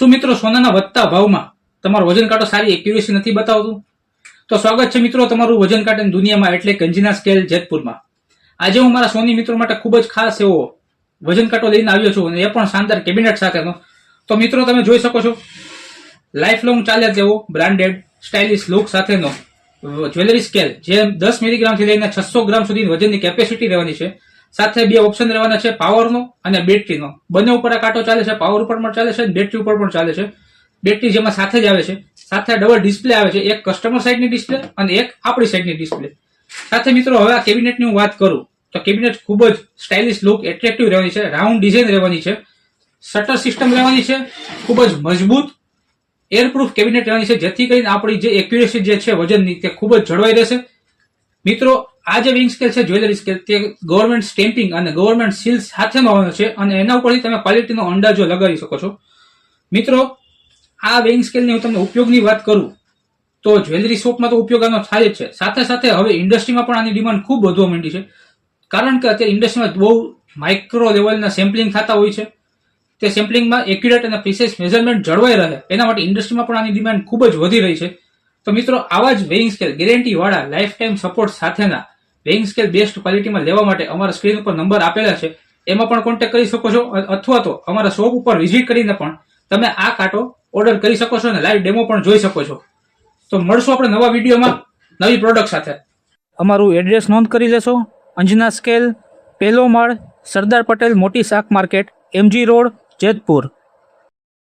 શું મિત્રો સોનાના વધતા ભાવમાં તમારો વજન કાંટો સારી એક્યુરેસી નથી બતાવતું? તો સ્વાગત છે મિત્રો તમારું વજન કાંટાની દુનિયામાં એટલે કે અંજના સ્કેલ જેતપુરમાં. આજે હું મારા સોની મિત્રો માટે ખૂબ જ ખાસ એવો વજન કાંટો લઈને આવ્યો છું અને એ પણ શાનદાર કેબિનેટ સાથેનો. તો મિત્રો તમે જોઈ શકો છો લાઈફ લોંગ ચાલે તેવો બ્રાન્ડેડ સ્ટાઇલિશ લુક સાથેનો જ્વેલરી સ્કેલ જે 10 મિલીગ્રામથી લઈને 600 ગ્રામ સુધી વજનની કેપેસિટી રહેવાની છે. સાથે બે ઓપ્શન રહેવાના છે, પાવરનો અને બેટરીનો. બંને ઉપર આ કાંટો ચાલે છે, પાવર ઉપર પણ ચાલે છે, બેટરી ઉપર પણ ચાલે છે. બેટરી જેમાં સાથે જ આવે છે, સાથે ડબલ ડિસ્પ્લે આવે છે, એક કસ્ટમર સાઈડની ડિસ્પ્લે અને એક આપણી સાઈડની ડિસ્પ્લે. સાથે મિત્રો હવે આ કેબિનેટની હું વાત કરું તો કેબિનેટ ખૂબ જ સ્ટાઇલિશ લુક એટ્રેક્ટિવ રહેવાની છે, રાઉન્ડ ડિઝાઇન રહેવાની છે, શટર સિસ્ટમ રહેવાની છે, ખૂબ જ મજબૂત એરપ્રૂફ કેબિનેટ રહેવાની છે, જેથી કરીને આપણી જે એક્યુરેસી જે છે વજનની તે ખૂબ જ જળવાઈ રહેશે. મિત્રો આ જે વેઇંગ સ્કેલ છે જ્વેલરી સ્કેલ તે ગવર્મેન્ટ સ્ટેમ્પિંગ અને ગવર્મેન્ટ સીલ સાથેનો આવવાનો છે અને એના ઉપરથી તમે ક્વોલિટીનો અંદાજો લગાવી શકો છો. મિત્રો આ વેઇંગ સ્કેલની હું તમને ઉપયોગની વાત કરું તો જ્વેલરી શોપમાં તો ઉપયોગ આનો થાય જ છે, સાથે સાથે હવે ઇન્ડસ્ટ્રીમાં પણ આની ડિમાન્ડ ખૂબ વધવા માંડી છે. કારણ કે અત્યારે ઇન્ડસ્ટ્રીમાં બહુ માઇક્રો લેવલના સેમ્પલિંગ થતા હોય છે. તે સેમ્પલિંગમાં એક્યુરેટ અને પ્રિસાઇઝ મેઝરમેન્ટ જળવાઈ રહે એના માટે ઇન્ડસ્ટ્રીમાં પણ આની ડિમાન્ડ ખૂબ જ વધી રહી છે. તો મિત્રો આવા જ વેઇંગ સ્કેલ ગેરંટી વાળા લાઈફ ટાઈમ સપોર્ટ સાથેના વેઇંગ સ્કેલ બેસ્ટ ક્વોલિટીમાં લેવા માટે અમારા સ્ક્રીન ઉપર નંબર આપેલા છે, એમાં પણ કોન્ટેક્ટ કરી શકો છો અથવા તો અમારા શોપ ઉપર વિઝિટ કરીને પણ તમે આ કાંટો ઓર્ડર કરી શકો છો અને લાઈવ ડેમો પણ જોઈ શકો છો. તો મળશું આપણે નવા વિડીયોમાં નવી પ્રોડક્ટ સાથે. અમારું એડ્રેસ નોંધ કરી લેશો. અંજના સ્કેલ, પહેલો માળ, સરદાર પટેલ મોટી શાક માર્કેટ, MG રોડ, જેતપુર.